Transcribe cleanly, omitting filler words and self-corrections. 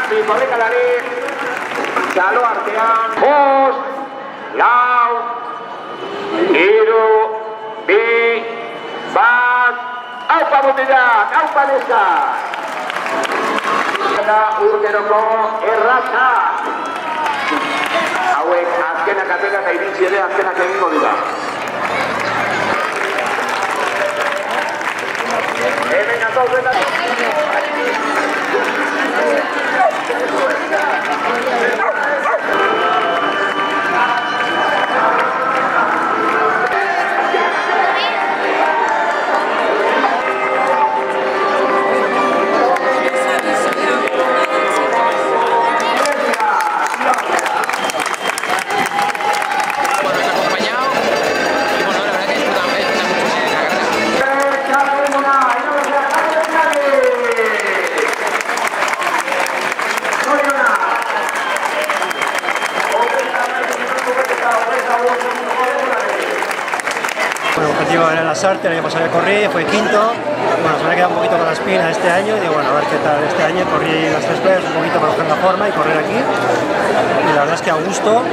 zazpi korrikalari, txalo artean, 5, 4, 3, 2, 1, aupa mutilak, aupa neskak! Urteroko erratza! Hauek azkenak atera eta iritsi ere azkenak egingo dira. Hemen atozetan! Bueno, el objetivo era la Sartre, el año pasado corrí, fue quinto. Bueno, se me ha quedado un poquito con la espina este año y digo, bueno, a ver qué tal este año. Corrí las 3 pruebas un poquito para coger la forma y correr aquí. Y la verdad es que a gusto.